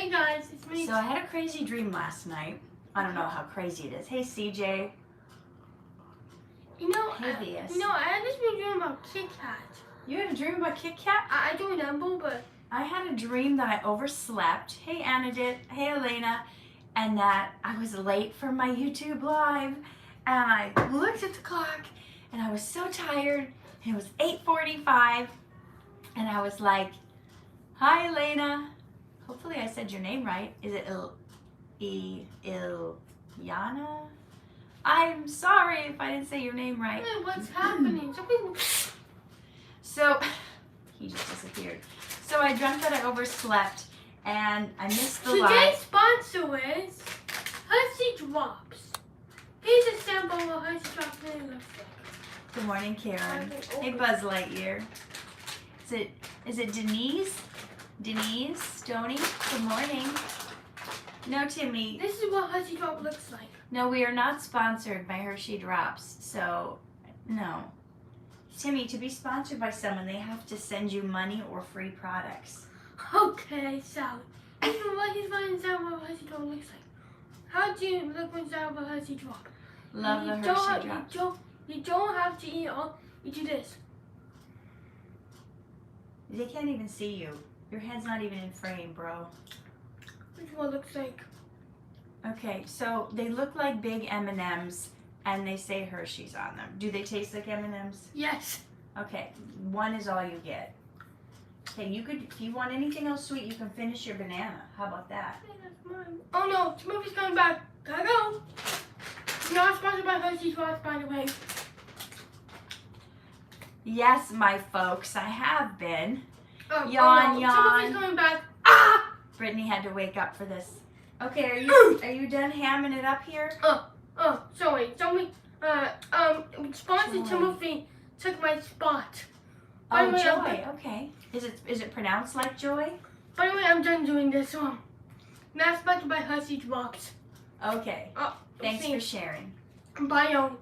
Hey guys, it's me. So I had a crazy dream last night. I don't know how crazy it is. Hey CJ. You know, Hey Vias. I had this been dream about Kit Kat. You had a dream about Kit Kat? I don't remember, but I had a dream that I overslept. Hey Anadit. Hey Elena. And that I was late for my YouTube live. And I looked at the clock and I was so tired. And it was 8:45. And I was like, hi Elena. Hopefully I said your name right. Is it Ilyana? I'm sorry if I didn't say your name right. hey, what's happening? Some people. So, he just disappeared. So I dreamt that I overslept and I missed the Today's live. sponsor is Hershey Drops. Here's a sample of what Hershey Drops really looks like. Good morning, Karen. Hey, Buzz Lightyear. Is it Denise? Denise Stoney? Good morning. No, Timmy. This is what Hershey Drop looks like. No, we are not sponsored by Hershey Drops. So, no. Timmy, to be sponsored by someone, they have to send you money or free products. Okay, Sally. This is what he's finding out what Hershey Drop looks like. How do you look inside of a Hershey Drop? Love the Hershey Drops. You don't have to eat all. You do this. They can't even see you. Your head's not even in frame, bro. This is what it looks like. Okay, so they look like big M&Ms and they say Hershey's on them. Do they taste like M&Ms? Yes. Okay, one is all you get. Okay, you could, if you want anything else sweet, you can finish your banana. How about that? Hey, that's mine. Oh no, Timothy's coming back. Gotta go. Not sponsored by Hershey Drops, by the way. Yes, my folks, I have been. Yawn. Yawn. Timothy's coming back. Ah! Brittany had to wake up for this. Okay, are you done hamming it up here? Sorry. Somebody, sponsor Joy. Timothy took my spot. Oh, By the way, Joy. Okay. Is it pronounced like Joy? By the way, I'm done doing this one. Not sponsored by Hershey Drops. Okay. Thanks for sharing. Bye, y'all.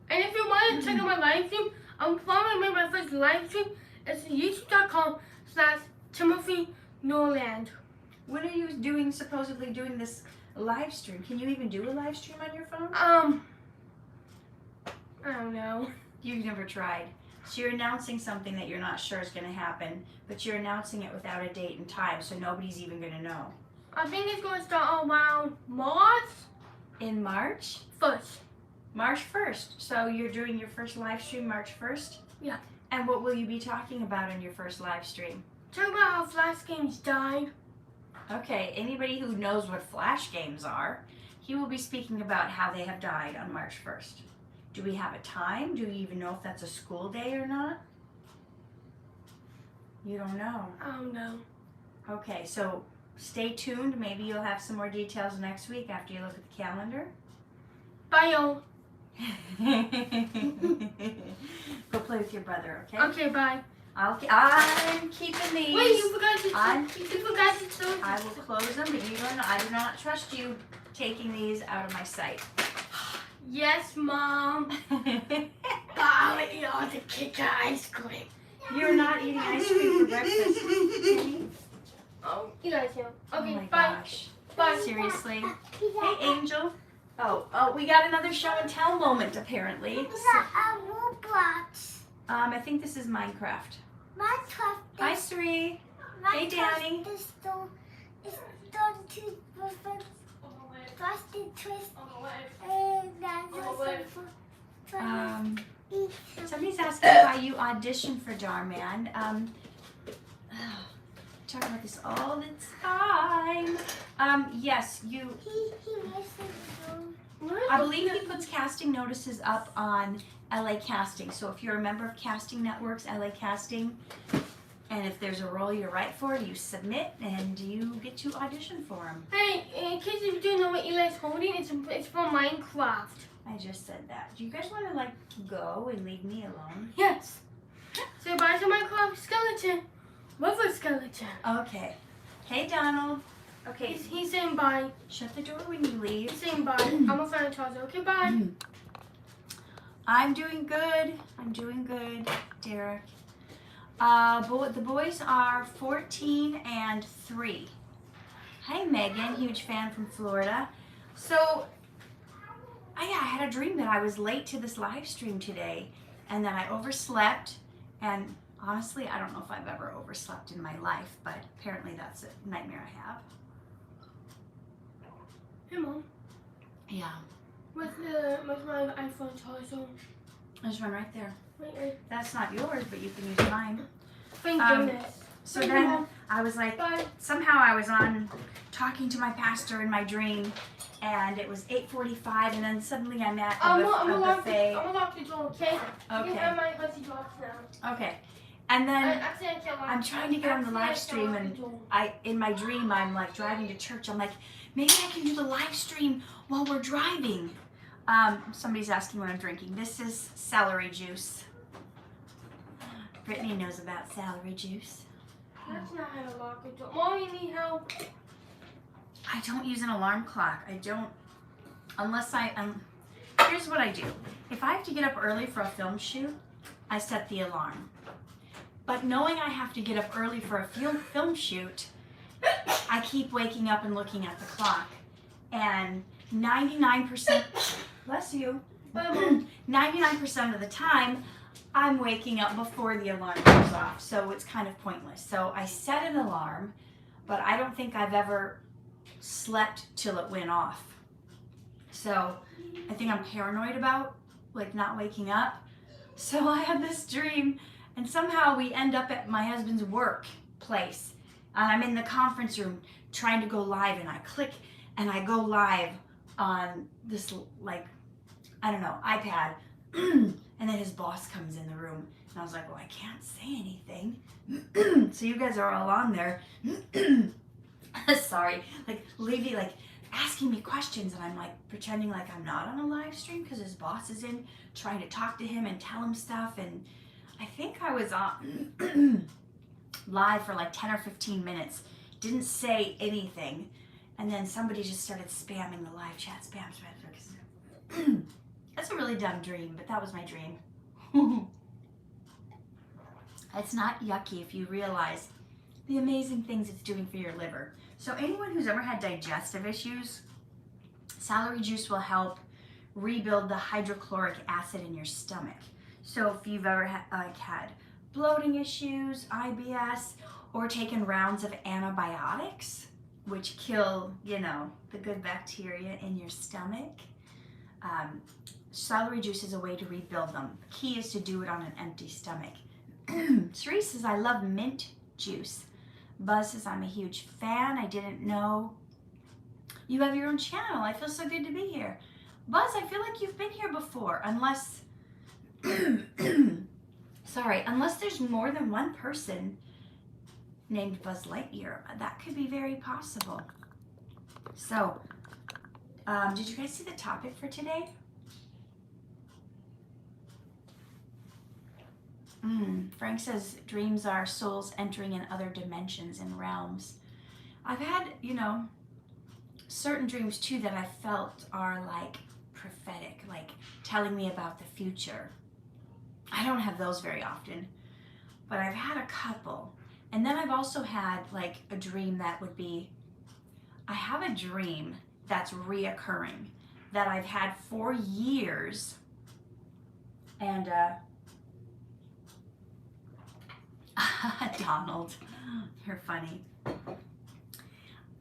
And if you want to check out my live stream, I'm probably make my first live stream. It's youtube.com/Timothy Norland. When are you supposedly doing this live stream? Can you even do a live stream on your phone? I don't know. You've never tried. So you're announcing something that you're not sure is going to happen, but you're announcing it without a date and time, so nobody's even going to know. I think it's going to start around March In March? 1st. March 1st. So you're doing your first live stream March 1st? Yeah. And what will you be talking about in your first live stream? Talk about how Flash Games died. Okay, anybody who knows what flash games are, he will be speaking about how they have died on March 1st. Do we have a time? Do we even know if that's a school day or not? You don't know. I don't know. Okay, so stay tuned. Maybe you'll have some more details next week after you look at the calendar. Bye, y'all. Go play with your brother, okay? Okay, bye. I'm keeping these. Wait, you forgot to. I'm You forgot to close. I will close them, but I do not trust you taking these out of my sight. Yes, Mom. I'll eat all the Kit Kat ice cream. You're not eating ice cream for breakfast. Oh, you guys know. Okay, Oh my bye. gosh. Bye. Seriously. Hey, Angel. Oh, we got another show and tell moment apparently. Roblox. I think this is Minecraft. Minecraft. Hi, Sri. Hey, Danny. Is done to perfect. Frosted twist. And that's Somebody's asking why you auditioned for Dhar Mann. Talk about this all the time. Yes, you. He misses I believe he puts casting notices up on LA Casting. So if you're a member of Casting Networks, LA Casting, and if there's a role you're right for, you submit and you get to audition for him. Hey, in case you do know what Eli's holding, it's from Minecraft. I just said that. Do you guys want to go and leave me alone? Yes. Say bye to Minecraft skeleton. River skeleton. Okay. Hey, Donald. Okay. He's saying bye. Shut the door when you leave. He's saying bye. I'm a fan of Charles. Okay, bye. I'm doing good. Derek. The boys are 14 and 3. Hey Megan, huge fan from Florida. So, I had a dream that I was late to this live stream today and that I overslept. And honestly, I don't know if I've ever overslept in my life, but apparently that's a nightmare I have. Hey Mom, Yeah, what's my iPhone charger? there's one right there. Wait. That's not yours, but you can use mine. Thank goodness. So Thank you, then Mom. I was like, Bye. somehow I was on talking to my pastor in my dream, and it was 8:45, and then suddenly I'm at I'm a gonna lock buffet. the door, okay? You Okay. can have my fuzzy box now. Okay, and then Actually, I can't lock I'm trying to get on the actually, I live can't stream, lock the and door. in my dream I'm like driving to church. I'm like, maybe I can do the live stream while we're driving. Somebody's asking what I'm drinking. This is celery juice. Brittany knows about celery juice. That's not how to lock the door. Mom, you need help? I don't use an alarm clock. I don't, unless here's what I do. If I have to get up early for a film shoot, I set the alarm. But knowing I have to get up early for a film shoot, I keep waking up and looking at the clock. And 99%, bless you, 99% of the time, I'm waking up before the alarm goes off. So it's kind of pointless. So I set an alarm, but I don't think I've ever slept till it went off. So I think I'm paranoid about like not waking up. So I had this dream, and somehow we end up at my husband's work place, and I'm in the conference room trying to go live, and I click and I go live on this like, I don't know, iPad. And then his boss comes in the room, and I was like, well, I can't say anything. So you guys are all on there. Sorry, like Levy, like asking me questions, and I'm like pretending like I'm not on a live stream because his boss is in, trying to talk to him and tell him stuff. And I think I was on live for like 10 or 15 minutes, didn't say anything, and then somebody just started spamming the live chat, spam. That's a really dumb dream, but that was my dream. It's not yucky if you realize the amazing things it's doing for your liver. So anyone who's ever had digestive issues, celery juice will help rebuild the hydrochloric acid in your stomach. So if you've ever had bloating issues, IBS, or taken rounds of antibiotics, which kill, the good bacteria in your stomach, celery juice is a way to rebuild them. The key is to do it on an empty stomach. Cerise says, I love mint juice. Buzz says, I'm a huge fan. I didn't know you have your own channel. I feel so good to be here. Buzz, I feel like you've been here before, unless, unless there's more than one person named Buzz Lightyear. That could be very possible. So, did you guys see the topic for today? Frank says dreams are souls entering in other dimensions and realms. I've had, certain dreams too that I felt are like prophetic, like telling me about the future. I don't have those very often, but I've had a couple. And then I've also had like a dream that would be, I have a dream that's reoccurring that I've had for years. And Donald, you're funny.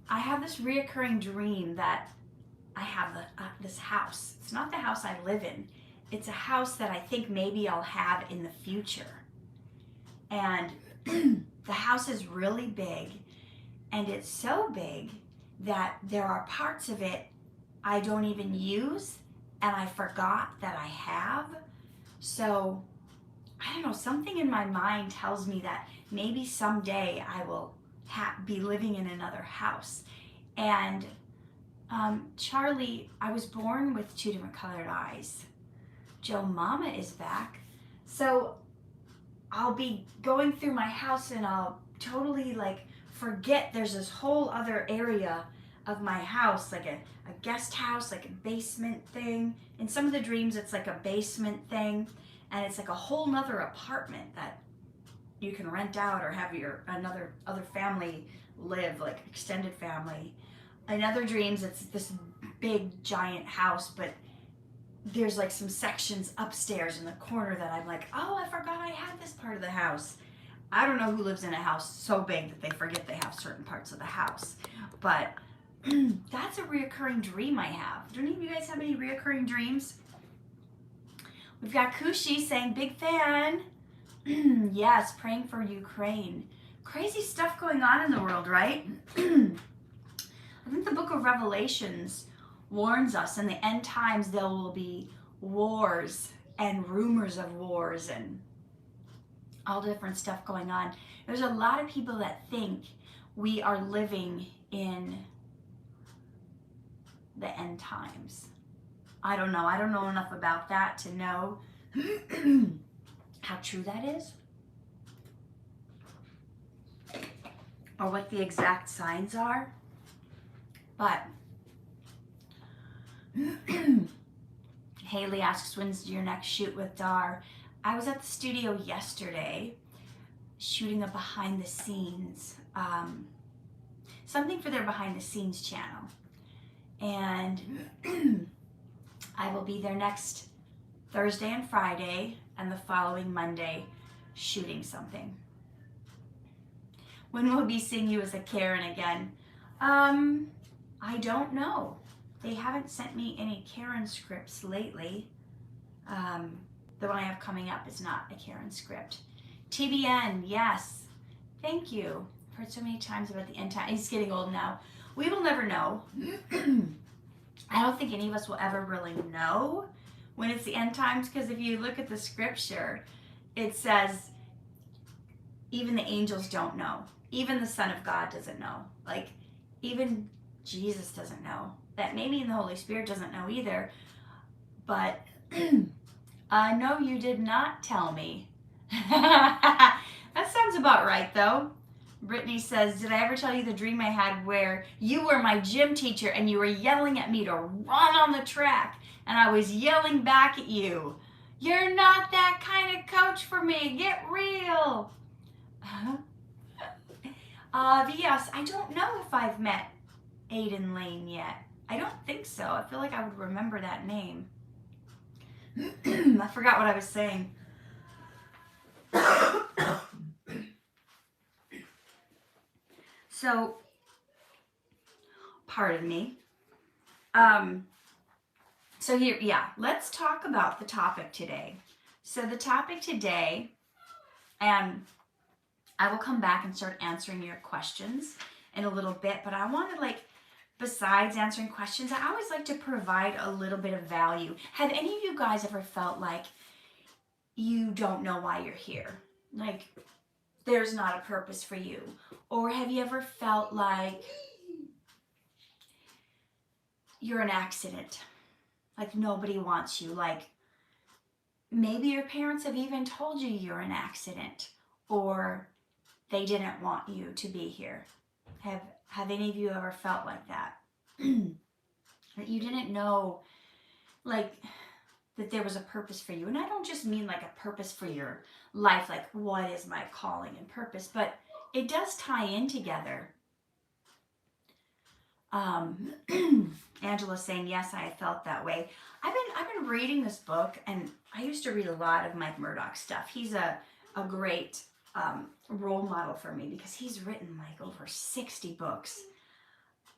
I have this reoccurring dream that I have this house. It's not the house I live in. It's a house that I think maybe I'll have in the future. And the house is really big, and it's so big that there are parts of it I don't even use, and I forgot that I have. So I don't know, something in my mind tells me that maybe someday I will be living in another house. And Charlie, I was born with 2 different colored eyes. Joe Mama is back. So I'll be going through my house and I'll totally like forget there's this whole other area of my house, like a guest house, like a basement thing. In some of the dreams, it's like a basement thing. And it's like a whole nother apartment that you can rent out or have other family live, like extended family. In other dreams, it's this big giant house, but there's like some sections upstairs in the corner that I'm like, oh, I forgot I had this part of the house. I don't know who lives in a house so big that they forget they have certain parts of the house, but that's a reoccurring dream I have. Do any of you guys have any reoccurring dreams? We've got Kushi saying, big fan. Yes, praying for Ukraine. Crazy stuff going on in the world, right? I think the book of Revelations warns us in the end times there will be wars and rumors of wars and all different stuff going on. There's a lot of people that think we are living in the end times. I don't know. I don't know enough about that to know how true that is or what the exact signs are. But Haley asks, when's your next shoot with Dhar? I was at the studio yesterday shooting a behind the scenes, something for their behind the scenes channel. And I will be there next Thursday and Friday and the following Monday shooting something. When will we be seeing you as a Karen again? I don't know. They haven't sent me any Karen scripts lately. The one I have coming up is not a Karen script. TBN, yes. Thank you. I've heard so many times about the end time. He's getting old now. We will never know. I don't think any of us will ever really know when it's the end times, because if you look at the scripture, it says even the angels don't know. Even the Son of God doesn't know. Like, even Jesus doesn't know. That maybe the Holy Spirit doesn't know either. But no, you did not tell me. That sounds about right, though. Brittany says, did I ever tell you the dream I had where you were my gym teacher and you were yelling at me to run on the track and I was yelling back at you? You're not that kind of coach for me. Get real. Yes, I don't know if I've met Aiden Lane yet. I don't think so. I feel like I would remember that name. I forgot what I was saying. So, pardon me. So here, yeah, let's talk about the topic today. So the topic today, and I will come back and start answering your questions in a little bit, but I want to, like, besides answering questions, I always like to provide a little bit of value. Have any of you guys ever felt like you don't know why you're here? Like, there's not a purpose for you? Or have you ever felt like you're an accident? Like nobody wants you? Like maybe your parents have even told you you're an accident or they didn't want you to be here. Have any of you ever felt like that? That you didn't know, like, that there was a purpose for you? And I don't just mean like a purpose for your life, like what is my calling and purpose, but it does tie in together. Angela's saying, yes, I have felt that way. I've been reading this book, and I used to read a lot of Mike Murdoch stuff. He's a great role model for me because he's written like over 60 books.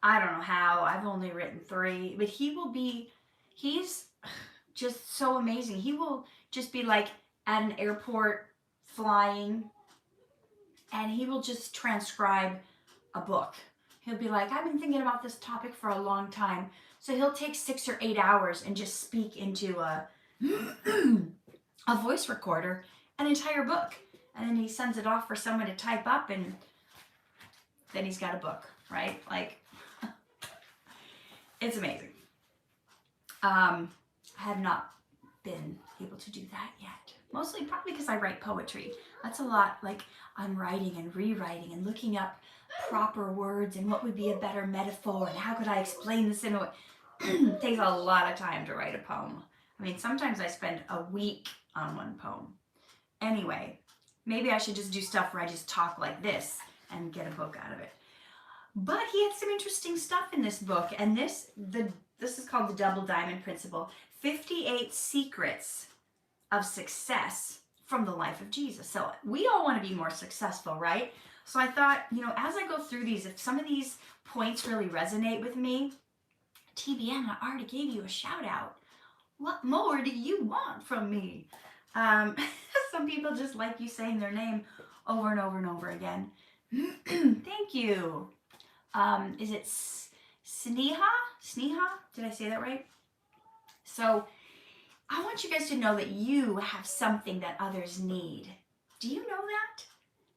I don't know how. I've only written 3, but he's just so amazing. He will just be like at an airport flying, and he will just transcribe a book. He'll be like, I've been thinking about this topic for a long time. So he'll take 6 or 8 hours and just speak into a voice recorder, an entire book. And then he sends it off for someone to type up, and then he's got a book, right? Like, it's amazing. I have not been able to do that yet. Mostly probably because I write poetry. That's a lot, like I'm writing and rewriting and looking up proper words and what would be a better metaphor and how could I explain this in a way. It takes a lot of time to write a poem. I mean, sometimes I spend a week on one poem. Anyway, maybe I should just do stuff where I just talk like this and get a book out of it. But he had some interesting stuff in this book, and this is called the Double Diamond Principle, 58 Secrets of Success from the life of Jesus. So we all want to be more successful, right? So I thought, as I go through these, if some of these points really resonate with me, TBN, I already gave you a shout out. What more do you want from me? Some people just like you saying their name over and over and over again. Thank you. Is it Sneha? Sneha? Did I say that right? So I want you guys to know that you have something that others need. Do you know that?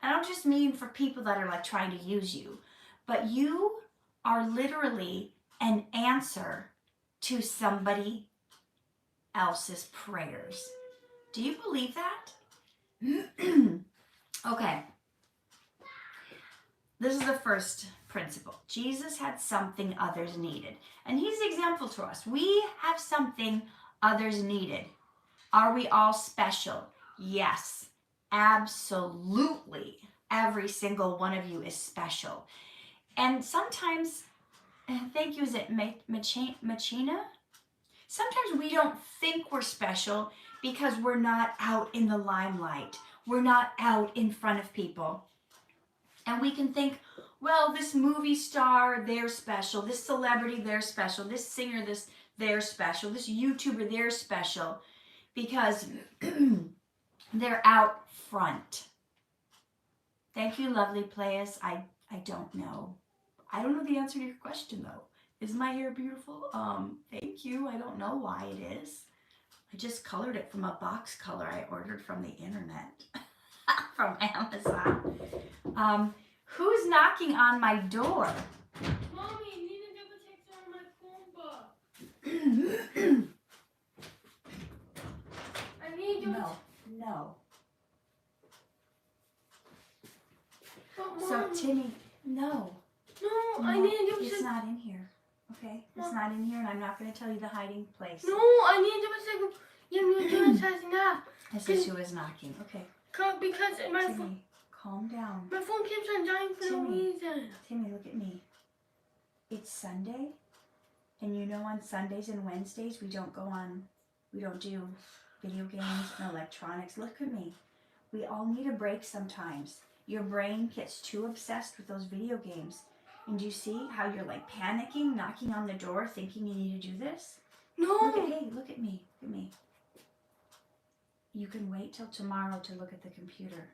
I don't just mean for people that are like trying to use you, but you are literally an answer to somebody else's prayers. Do you believe that? Okay. This is the first principle. Jesus had something others needed. And he's the example to us. We have something others needed. Are we all special? Yes, absolutely. Every single one of you is special. And sometimes, thank you, is it Machina? Sometimes we don't think we're special because we're not out in the limelight. We're not out in front of people. And we can think, well, this movie star, they're special. This celebrity, they're special. This singer, they're special. This YouTuber, they're special because they're out front. Thank you, lovely players. I don't know. I don't know the answer to your question, though. Is my hair beautiful? Thank you. I don't know why it is. I just colored it from a box color I ordered from the internet. From Amazon. Who's knocking on my door? Mommy, you need a double text on my phone book. I need you. No. But So, Mommy, Timmy, no. No, I need a double It's text. not in here. Okay? It's not in here, and I'm not going to tell you the hiding place. No, I need a double text. You're doing something now. This is who is knocking. Okay. Because my phone. Timmy, calm down. My phone keeps on dying for no reason. Timmy, look at me. It's Sunday, and on Sundays and Wednesdays we don't do video games and electronics. Look at me. We all need a break sometimes. Your brain gets too obsessed with those video games. And do you see how you're like panicking, knocking on the door, thinking you need to do this? No. Look at me. You can wait till tomorrow to look at the computer.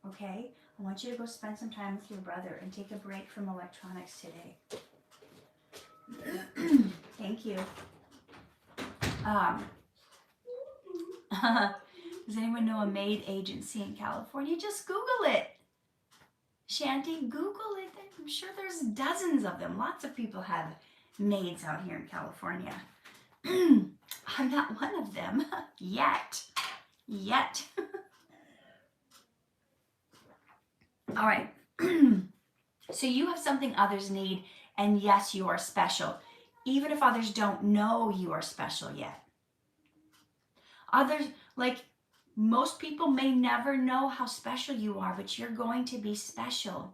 Okay? I want you to go spend some time with your brother and take a break from electronics today. Thank you. Does anyone know a maid agency in California? Just Google it. Shanty, Google it. I'm sure there's dozens of them. Lots of people have maids out here in California. I'm not one of them yet. All right. So you have something others need, and yes, you are special, even if others don't know you are special yet. Others, like most people, may never know how special you are, but you're going to be special.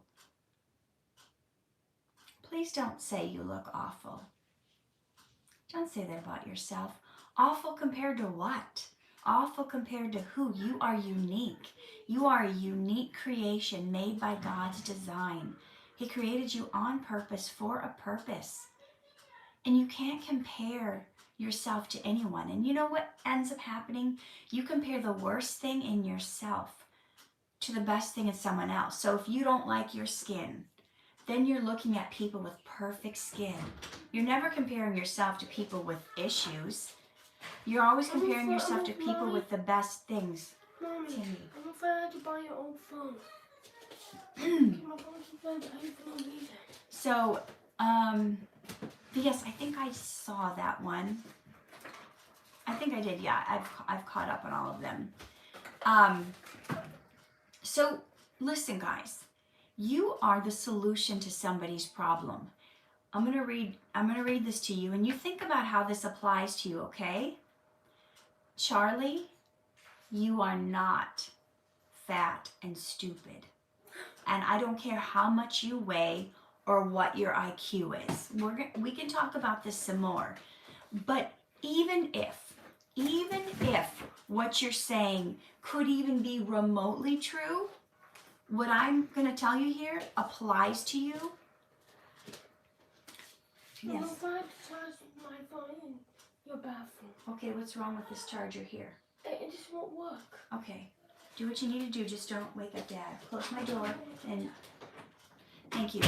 Please don't say you look awful. Don't say that about yourself. Awful compared to what? Awful compared to who? You are unique. You are a unique creation made by God's design. He created you on purpose for a purpose. And you can't compare yourself to anyone. And you know what ends up happening? You compare the worst thing in yourself to the best thing in someone else. So if you don't like your skin, then you're looking at people with perfect skin. You're never comparing yourself to people with issues. You're always comparing yourself to people with the best things. Mommy, Timmy. I'm afraid to buy your old phone. My phone keeps on dying for no reason. So, yes, I think I saw that one. I think I did, yeah. I've caught up on all of them. So, listen, guys. You are the solution to somebody's problem. I'm gonna read this to you, and you think about how this applies to you, okay? Charlie, you are not fat and stupid. And I don't care how much you weigh or what your IQ is. We can talk about this some more. But even if what you're saying could even be remotely true, what I'm going to tell you here applies to you. Yes. I'm going to charge my phone in your bathroom. Okay, what's wrong with this charger here? It just won't work. Okay, do what you need to do. Just don't wake up Dad. Close my door and thank you.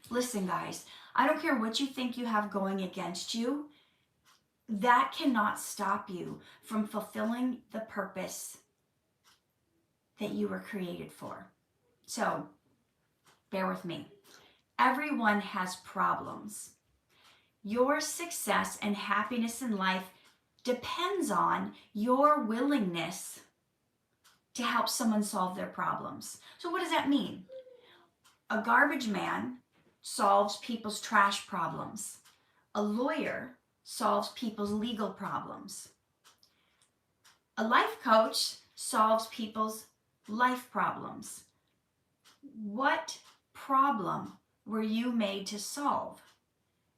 Listen, guys, I don't care what you think you have going against you. That cannot stop you from fulfilling the purpose that you were created for. So, bear with me. Everyone has problems. Your success and happiness in life depends on your willingness to help someone solve their problems. So what does that mean? A garbage man solves people's trash problems. A lawyer solves people's legal problems. A life coach solves people's life problems. What problem were you made to solve?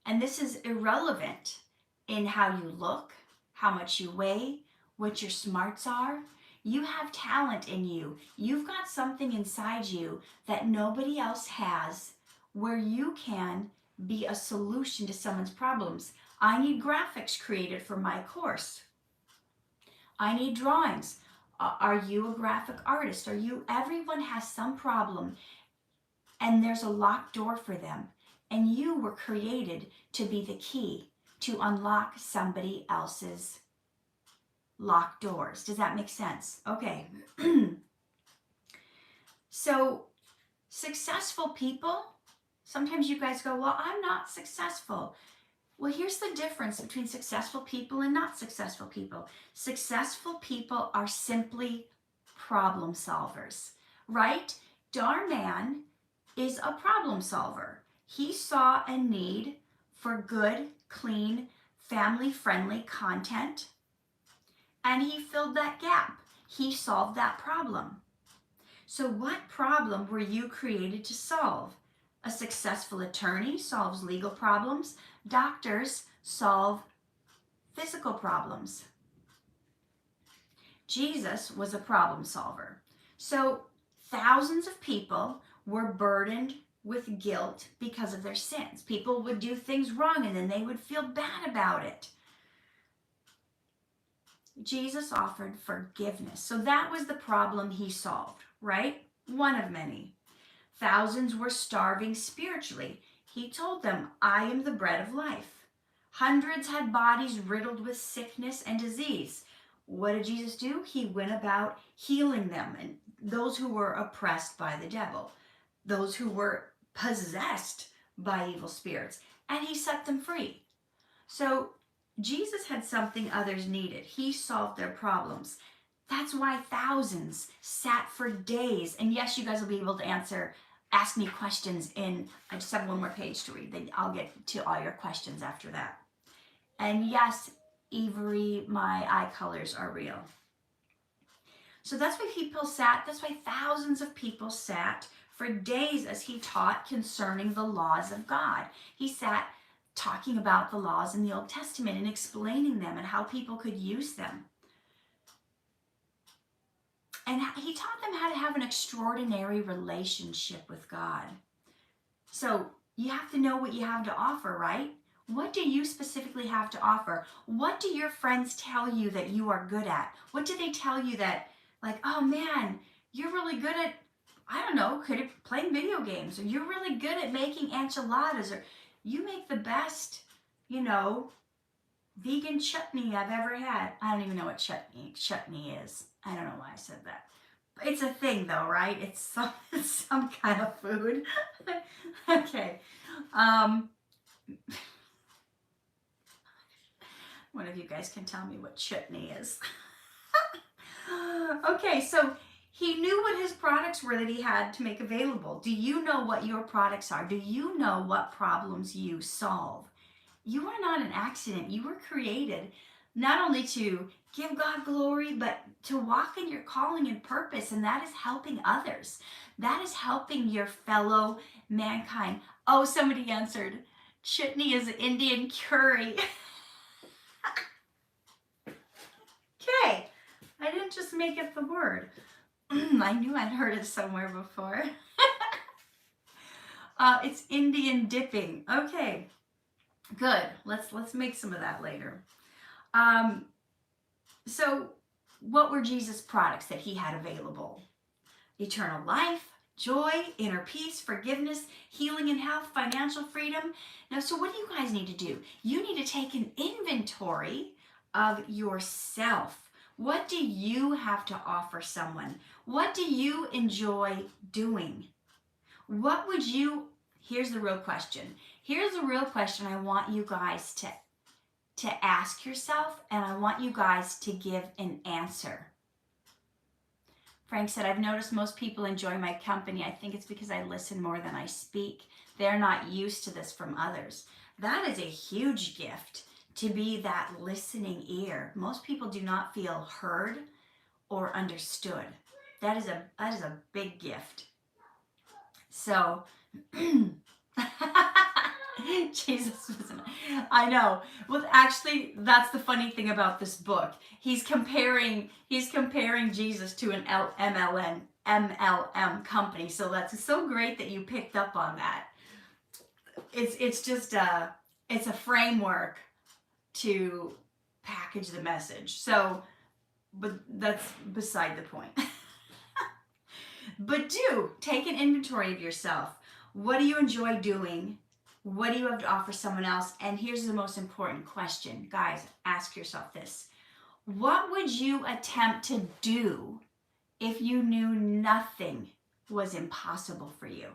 And this is irrelevant in how you look, how much you weigh, what your smarts are. You have talent in you. You've got something inside you that nobody else has, where you can be a solution to someone's problems. I need graphics created for my course. I need drawings. Are you a graphic artist? Everyone has some problem, and there's a locked door for them. And you were created to be the key to unlock somebody else's locked doors. Does that make sense? Okay. So, successful people, sometimes you guys go, well, I'm not successful. Well, here's the difference between successful people and not successful people. Successful people are simply problem solvers, right? Dhar Mann is a problem solver. He saw a need for good, clean, family-friendly content, and he filled that gap. He solved that problem. So what problem were you created to solve? A successful attorney solves legal problems. Doctors solve physical problems. Jesus was a problem solver. So thousands of people were burdened with guilt because of their sins. People would do things wrong and then they would feel bad about it. Jesus offered forgiveness. So that was the problem he solved, right? One of many. Thousands were starving spiritually. He told them, I am the bread of life. Hundreds had bodies riddled with sickness and disease. What did Jesus do? He went about healing them, and those who were oppressed by the devil, those who were possessed by evil spirits, and he set them free. So Jesus had something others needed. He solved their problems. That's why thousands sat for days. And yes, you guys will be able to ask me questions I just have one more page to read. Then I'll get to all your questions after that. And yes, Avery, my eye colors are real. So that's why thousands of people sat for days as he taught concerning the laws of God. He sat talking about the laws in the Old Testament and explaining them and how people could use them. And he taught them how to have an extraordinary relationship with God. So you have to know what you have to offer, right? What do you specifically have to offer? What do your friends tell you that you are good at? What do they tell you that, like, oh man, you're really good at, I don't know, playing video games, or you're really good at making enchiladas, or you make the best, vegan chutney I've ever had. I don't even know what chutney is. I don't know why I said that. It's a thing though, right? It's some kind of food. Okay. One of you guys can tell me what chutney is. Okay, so he knew what his products were that he had to make available. Do you know what your products are? Do you know what problems you solve? You are not an accident. You were created not only to give God glory, but to walk in your calling and purpose, and that is helping others. That is helping your fellow mankind. Oh, somebody answered, chutney is Indian curry. Okay, I didn't just make up the word. I knew I'd heard it somewhere before. It's Indian dipping. Okay, good. Let's make some of that later. So what were Jesus' products that he had available? Eternal life, joy, inner peace, forgiveness, healing and health, financial freedom. Now, so what do you guys need to do? You need to take an inventory of yourself. What do you have to offer someone? What do you enjoy doing? What would you, here's the real question. Here's the real question I want you guys to ask yourself, and I want you guys to give an answer. Frank said, I've noticed most people enjoy my company. I think it's because I listen more than I speak. They're not used to this from others. That is a huge gift, to be that listening ear. Most people do not feel heard or understood. That is a big gift. So, Jesus wasn't. I know. Well, actually, that's the funny thing about this book. He's comparing Jesus to an MLM company. So that's so great that you picked up on that. It's just it's a framework to package the message. So, but that's beside the point. But do take an inventory of yourself. What do you enjoy doing? What do you have to offer someone else? And here's the most important question. Guys, ask yourself this. What would you attempt to do if you knew nothing was impossible for you?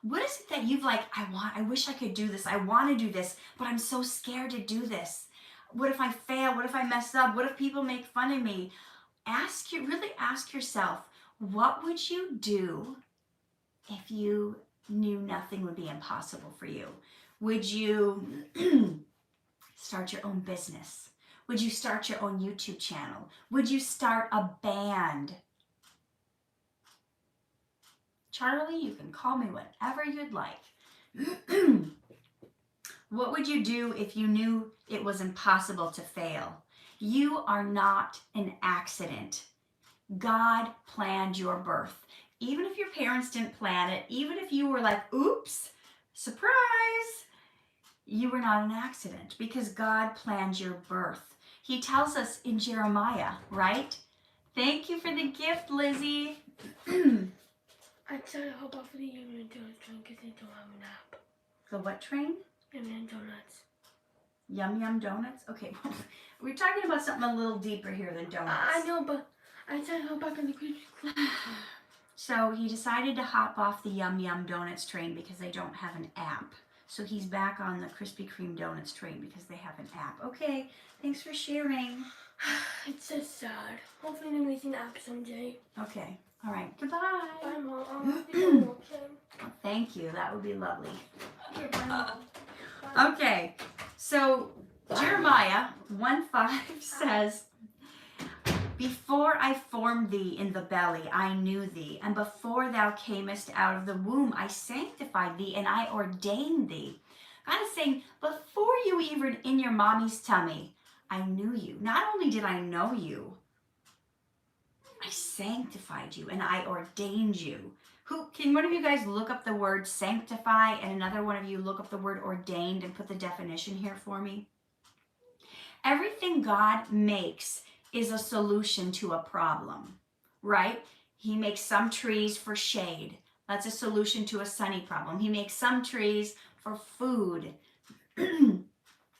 What is it that you've like, I wish I could do this. I want to do this, but I'm so scared to do this. What if I fail? What if I mess up? What if people make fun of me? Really ask yourself, what would you do if you knew nothing would be impossible for you? Would you start your own business? Would you start your own YouTube channel? Would you start a band? Charlie, you can call me whatever you'd like. What would you do if you knew it was impossible to fail? You are not an accident. God planned your birth. Even if your parents didn't plan it, even if you were like, oops, surprise, you were not an accident because God planned your birth. He tells us in Jeremiah, right? Thank you for the gift, Lizzie. I tried to hop off of the Yum Donuts train because they don't have an app. The what train? Yum Donuts. Yum Yum Donuts? Okay, we're talking about something a little deeper here than donuts. I know, but I tried to hop back on the Krispy Kreme train. So he decided to hop off the Yum Yum Donuts train because they don't have an app. So he's back on the Krispy Kreme Donuts train because they have an app. Okay, thanks for sharing. It's so sad. Hopefully they're making an app someday. Okay, all right, goodbye. Bye, Mom. Okay. Thank you, that would be lovely. Okay, bye, Mom. Bye. Okay, so Jeremiah 1:5 says, before I formed thee in the belly, I knew thee. And before thou camest out of the womb, I sanctified thee and I ordained thee. God is saying, before you even in your mommy's tummy, I knew you. Not only did I know you, I sanctified you and I ordained you. Can one of you guys look up the word sanctify and another one of you look up the word ordained and put the definition here for me? Everything God makes is a solution to a problem, right? He makes some trees for shade. That's a solution to a sunny problem. He makes some trees for food.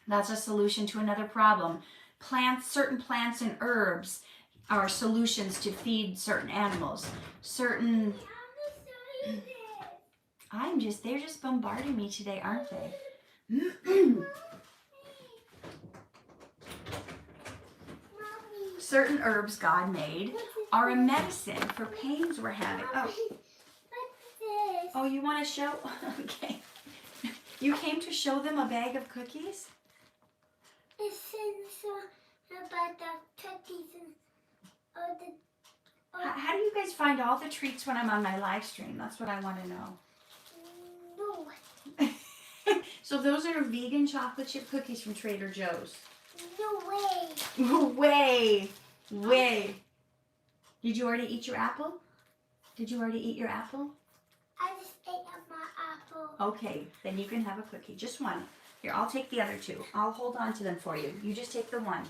That's a solution to another problem. Certain plants and herbs are solutions to feed certain animals. They're just bombarding me today, aren't they? Certain herbs God made are a medicine for pains we're having. Oh, you want to show? Okay. You came to show them a bag of cookies? It's about the turkeys and all the. How do you guys find all the treats when I'm on my live stream? That's what I want to know. No. So those are vegan chocolate chip cookies from Trader Joe's. No way. Way. Did you already eat your apple? Did you already eat your apple? I just ate up my apple. Okay, then you can have a cookie. Just one. Here, I'll take the other two. I'll hold on to them for you. You just take the one.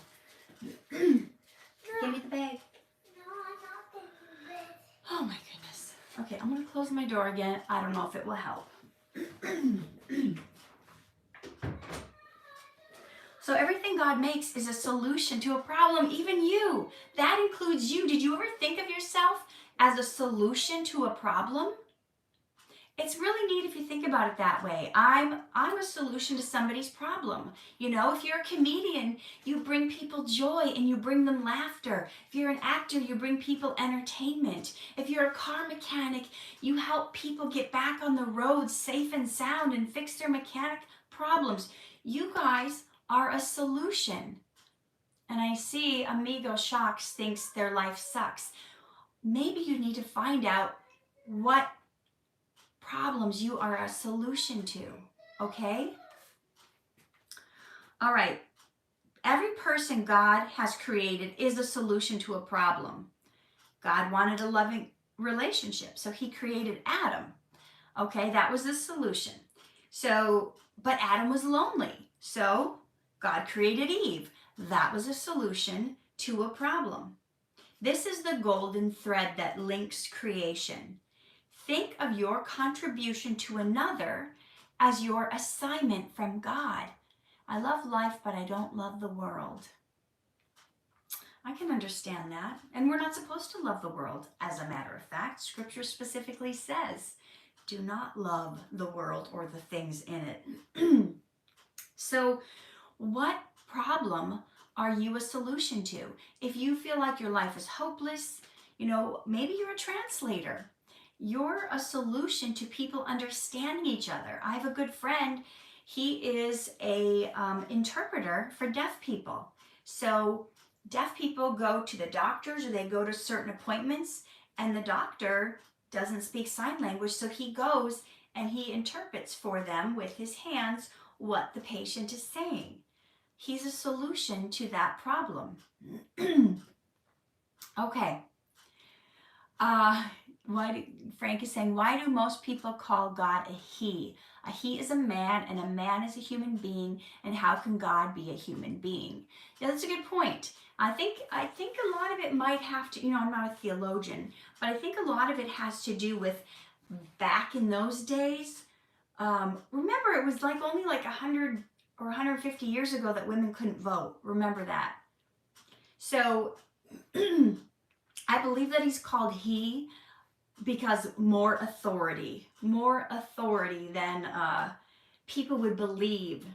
Give me the bag. No, I'm not taking this. Oh my goodness. Okay, I'm going to close my door again. I don't know if it will help. So everything God makes is a solution to a problem, even you. That includes you. Did you ever think of yourself as a solution to a problem? It's really neat if you think about it that way. I'm a solution to somebody's problem. You know, if you're a comedian, you bring people joy and you bring them laughter. If you're an actor, you bring people entertainment. If you're a car mechanic, you help people get back on the road safe and sound and fix their mechanic problems. You guys are a solution. And I see Amigo Shocks thinks their life sucks. Maybe you need to find out what problems you are a solution to, okay? All right. Every person God has created is a solution to a problem. God wanted a loving relationship, so he created Adam. Okay, that was the solution. So, but Adam was lonely, so God created Eve. That was a solution to a problem. This is the golden thread that links creation. Think of your contribution to another as your assignment from God. I love life, but I don't love the world. I can understand that. And we're not supposed to love the world. As a matter of fact, Scripture specifically says, do not love the world or the things in it. So, what problem are you a solution to? If you feel like your life is hopeless, you know, maybe you're a translator. You're a solution to people understanding each other. I have a good friend. He is a interpreter for deaf people. So deaf people go to the doctors or they go to certain appointments and the doctor doesn't speak sign language. So he goes and he interprets for them with his hands what the patient is saying. He's a solution to that problem. Okay. Frank is saying, why do most people call God a he? A he is a man and a man is a human being, and how can God be a human being? Yeah, that's a good point. I think a lot of it might have to, you know, I'm not a theologian, but I think a lot of it has to do with back in those days. Remember, it was like only like 100 or 150 years ago that women couldn't vote. Remember that. So I believe that he's called he because more authority than people would believe.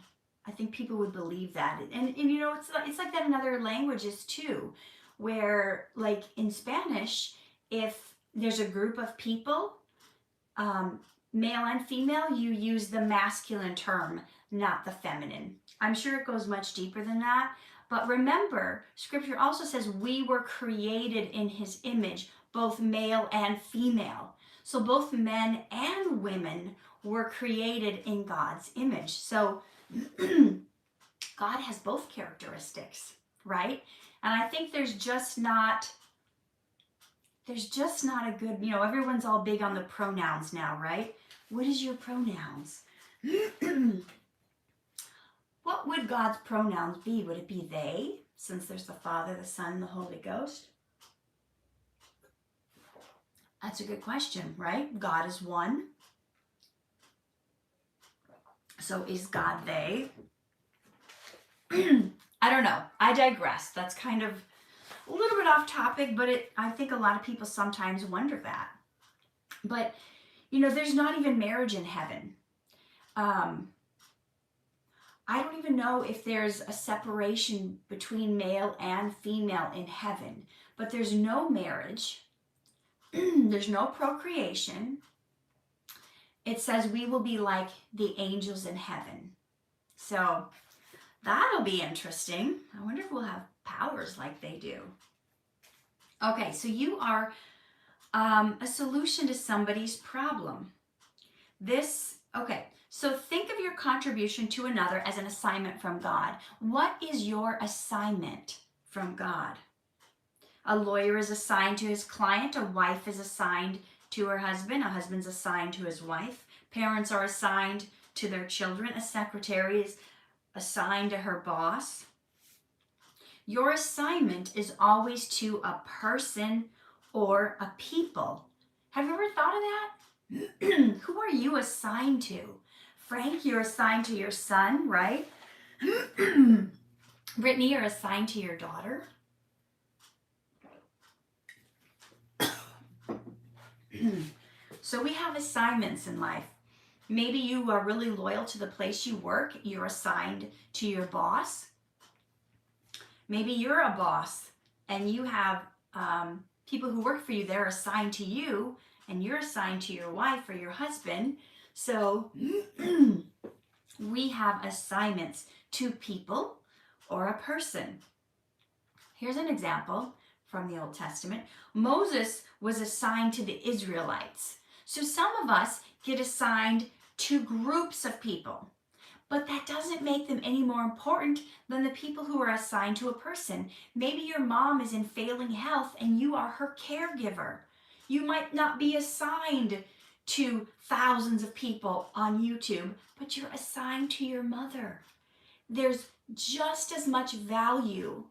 I think people would believe that. And you know, it's like that in other languages too, where like in Spanish, if there's a group of people, male and female, you use the masculine term, not the feminine. I'm sure it goes much deeper than that. But remember, Scripture also says we were created in his image, both male and female. So both men and women were created in God's image. So God has both characteristics, right? And I think there's just not a good, you know, everyone's all big on the pronouns now, right? What is your pronouns? What would God's pronouns be? Would it be they, since there's the Father, the Son, and the Holy Ghost? That's a good question, right? God is one. So is God they? I don't know. I digress. That's kind of a little bit off topic, but I think a lot of people sometimes wonder that. But, you know, there's not even marriage in heaven. I don't even know if there's a separation between male and female in heaven, but there's no marriage. There's no procreation. It says we will be like the angels in heaven. So That'll be interesting. I wonder if we'll have powers like they do. Okay, so you are a solution to somebody's problem. Okay, so think of your contribution to another as an assignment from God. What is your assignment from God? A lawyer is assigned to his client. A wife is assigned to her husband. A husband's assigned to his wife. Parents are assigned to their children. A secretary is assigned to her boss. Your assignment is always to a person or a people. Have you ever thought of that? Who are you assigned to? Frank, you're assigned to your son, right? Brittany, you're assigned to your daughter. So we have assignments in life. Maybe you are really loyal to the place you work. You're assigned to your boss. Maybe you're a boss and you have people who work for you. They're assigned to you and you're assigned to your wife or your husband. So we have assignments to people or a person. Here's an example from the Old Testament. Moses was assigned to the Israelites. So some of us get assigned to groups of people, but that doesn't make them any more important than the people who are assigned to a person. Maybe your mom is in failing health and you are her caregiver. You might not be assigned to thousands of people on YouTube, but you're assigned to your mother. There's just as much value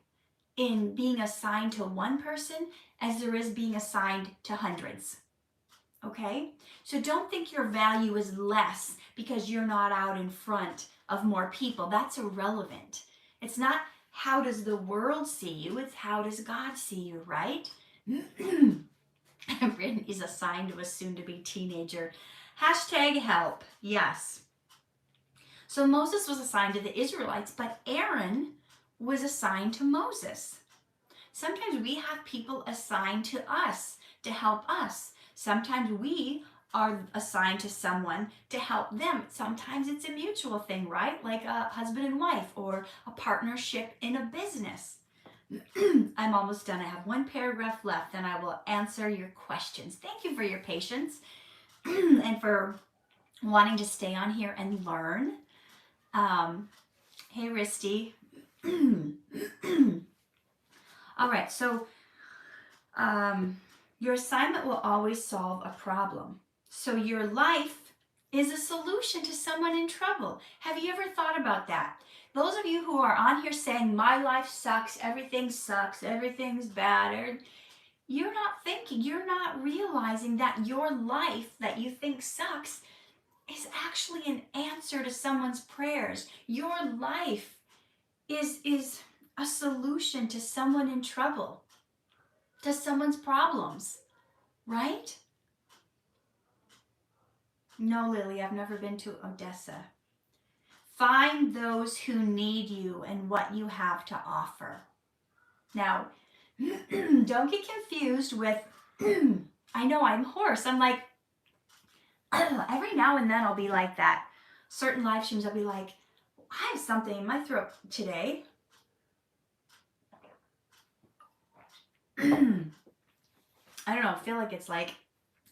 in being assigned to one person as there is being assigned to hundreds. Okay? So don't think your value is less because you're not out in front of more people. That's irrelevant. It's not how does the world see you, it's how does God see you, right? Brittany's assigned to a soon-to-be teenager. #help. Yes. So Moses was assigned to the Israelites, but Aaron was assigned to Moses. Sometimes we have people assigned to us to help us. Sometimes we are assigned to someone to help them. Sometimes it's a mutual thing, right? Like a husband and wife or a partnership in a business. I'm almost done. I have one paragraph left and I will answer your questions. Thank you for your patience and for wanting to stay on here and learn. Hey, Risty. All right, so your assignment will always solve a problem. So your life is a solution to someone in trouble. Have you ever thought about that? Those of you who are on here saying, my life sucks, everything's bad, you're not thinking, you're not realizing that your life that you think sucks is actually an answer to someone's prayers. Your life is a solution to someone in trouble, to someone's problems, right? No, Lily, I've never been to Odessa. Find those who need you and what you have to offer. Now, don't get confused with, I know I'm hoarse. I'm like, every now and then I'll be like that. Certain live streams, I'll be like, I have something in my throat today. I don't know, I feel like it's like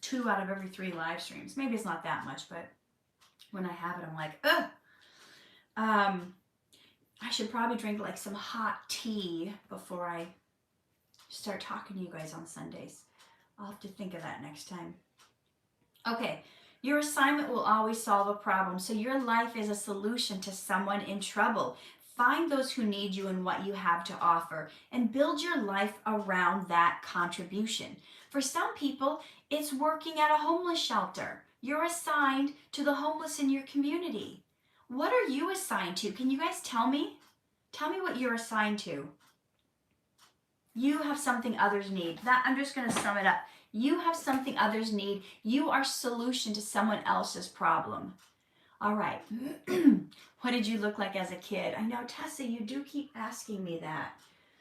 2 out of every 3 live streams. Maybe it's not that much, but when I have it, I'm like, ugh. I should probably drink like some hot tea before I start talking to you guys on Sundays. I'll have to think of that next time. Okay, your assignment will always solve a problem. So your life is a solution to someone in trouble. Find those who need you and what you have to offer and build your life around that contribution. For some people, it's working at a homeless shelter. You're assigned to the homeless in your community. What are you assigned to? Can you guys tell me? Tell me what you're assigned to. You have something others need. I'm just going to sum it up. You have something others need. You are solution to someone else's problem. All right. What did you look like as a kid? I know, Tessa, you do keep asking me that.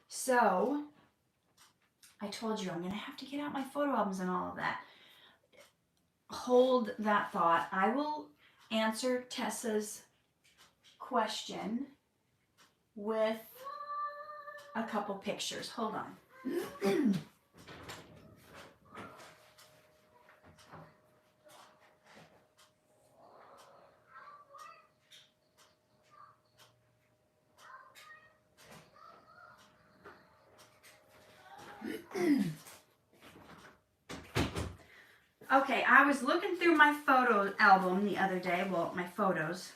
So, I told you I'm going to have to get out my photo albums and all of that. Hold that thought. I will answer Tessa's question with a couple pictures. Hold on. Okay, I was looking through my photo album the other day, well, my photos,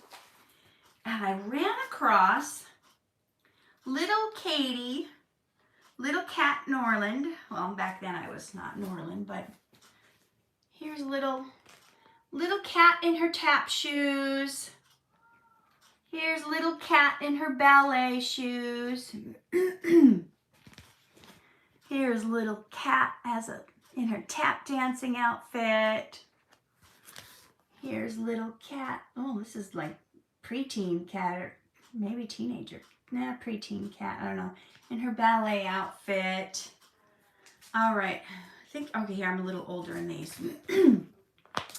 and I ran across little Katie, little cat Norland. Well, back then I was not Norland, but here's little cat in her tap shoes. Here's little cat in her ballet shoes. Here's little cat in her tap dancing outfit. Here's little cat. Oh, this is like preteen cat or maybe teenager. Nah, preteen cat. I don't know. In her ballet outfit. All right. I think, okay, here I'm a little older in these.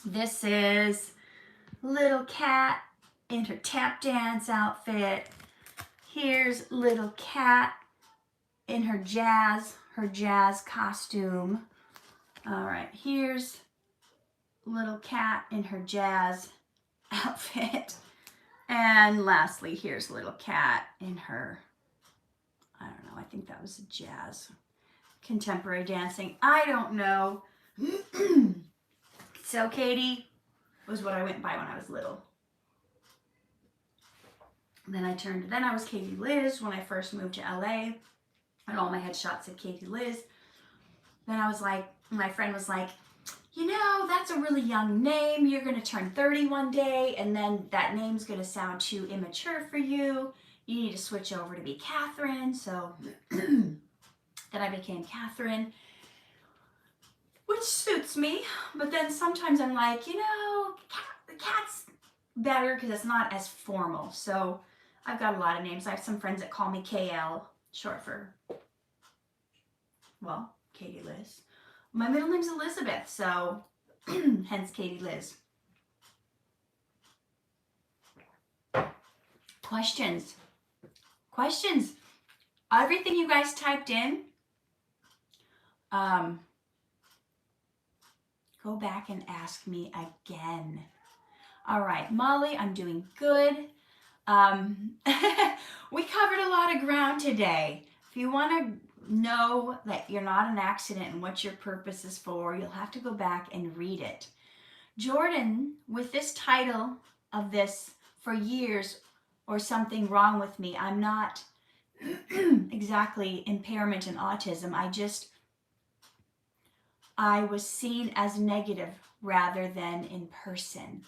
This is little cat in her tap dance outfit. Here's little cat in her jazz costume. All right, here's little cat in her jazz outfit. And lastly, here's little cat in her, I don't know, I think that was a jazz, contemporary dancing. I don't know. So Katie was what I went by when I was little. Then I was Katie Liz when I first moved to LA. And all my headshots said Katie Liz. Then I was like, my friend was like, you know, that's a really young name. You're going to turn 30 one day, and then that name's going to sound too immature for you. You need to switch over to be Katherine. So then I became Katherine, which suits me. But then sometimes I'm like, you know, Kat's better because it's not as formal. So I've got a lot of names. I have some friends that call me KL, short for, well, Katie Liz. My middle name's Elizabeth, so hence Katie Liz. Questions? Everything you guys typed in, go back and ask me again. All right, Molly, I'm doing good. We covered a lot of ground today. If you want to know that you're not an accident and what your purpose is for, you'll have to go back and read it. Jordan, with this title of this, For Years or Something Wrong with Me, I'm not exactly impairment and autism. I was seen as negative rather than in person.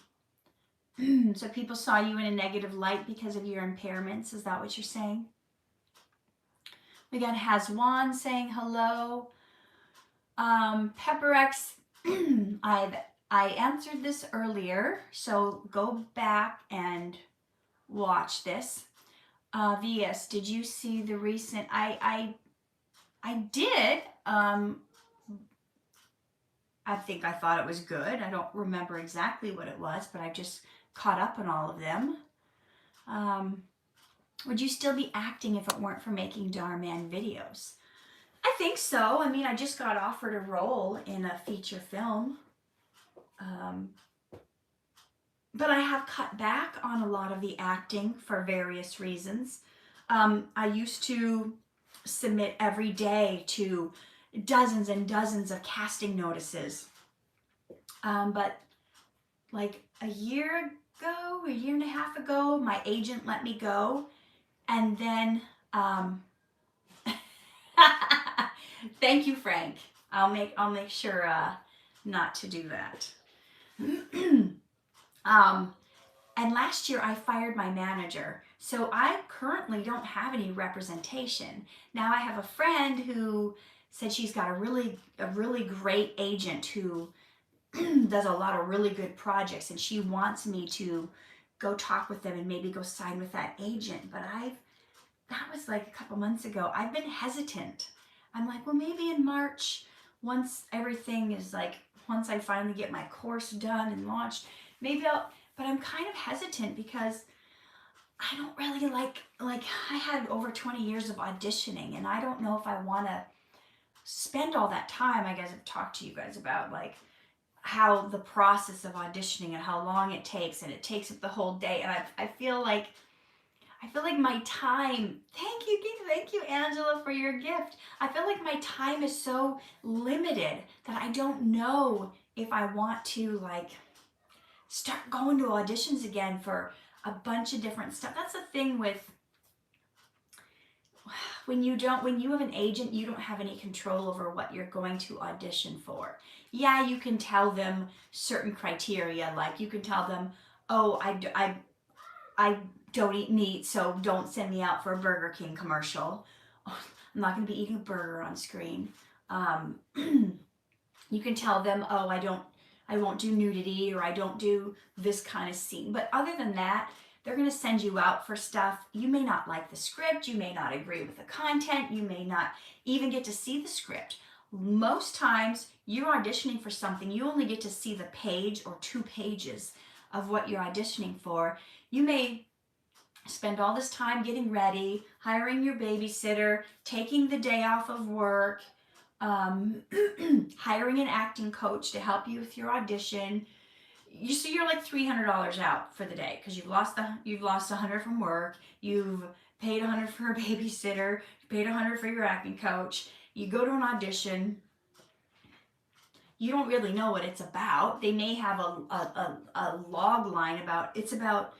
So people saw you in a negative light because of your impairments. Is that what you're saying? We got Hazwan saying hello. PepperX, I answered this earlier, so go back and watch this. VS, did you see the recent? I did. I think I thought it was good. I don't remember exactly what it was, but I just caught up on all of them. Would you still be acting if it weren't for making Dhar Mann videos? I think so. I mean, I just got offered a role in a feature film. But I have cut back on a lot of the acting for various reasons. I used to submit every day to dozens and dozens of casting notices. But like a year and a half ago, my agent let me go. And then, thank you, Frank. I'll make sure not to do that. And last year I fired my manager, so I currently don't have any representation. Now I have a friend who said she's got a really great agent who does a lot of really good projects, and she wants me to go talk with them and maybe go sign with that agent. But that was like a couple months ago. I've been hesitant. I'm like, well, maybe in March, once everything is like, once I finally get my course done and launched, maybe but I'm kind of hesitant because I don't really like I had over 20 years of auditioning, and I don't know if I want to spend all that time. I guess I've talked to you guys about like how the process of auditioning and how long it takes, and it takes up the whole day, and I feel like my time, thank you Angela for your gift. I feel like my time is so limited that I don't know if I want to like start going to auditions again for a bunch of different stuff. That's the thing with when you have an agent, you don't have any control over what you're going to audition for. Yeah, you can tell them certain criteria, like you can tell them, oh, I don't eat meat, so don't send me out for a Burger King commercial. Oh, I'm not going to be eating a burger on screen. You can tell them, oh, I won't do nudity, or I don't do this kind of scene. But other than that, they're going to send you out for stuff. You may not like the script. You may not agree with the content. You may not even get to see the script. Most times, you're auditioning for something. You only get to see the page or 2 pages of what you're auditioning for. You may spend all this time getting ready, hiring your babysitter, taking the day off of work, hiring an acting coach to help you with your audition. So you're like $300 out for the day because you've lost $100 from work, you've paid $100 for a babysitter, you paid $100 for your acting coach. You go to an audition. You don't really know what it's about. They may have a log line about it's about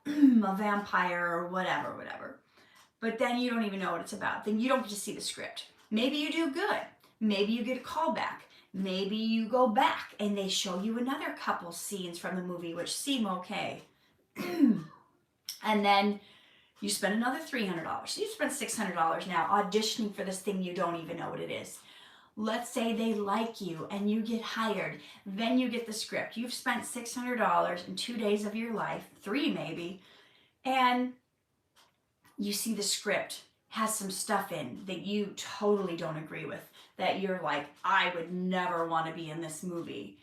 a vampire or whatever. But then you don't even know what it's about. Then you don't get to see the script. Maybe you do good. Maybe you get a call back. Maybe you go back and they show you another couple scenes from the movie which seem okay. And then you spend another $300. So you spend $600 now auditioning for this thing you don't even know what it is. Let's say they like you and you get hired. Then you get the script. You've spent $600 in 2 days of your life, 3 maybe, and you see the script has some stuff in that you totally don't agree with, that you're like, I would never want to be in this movie.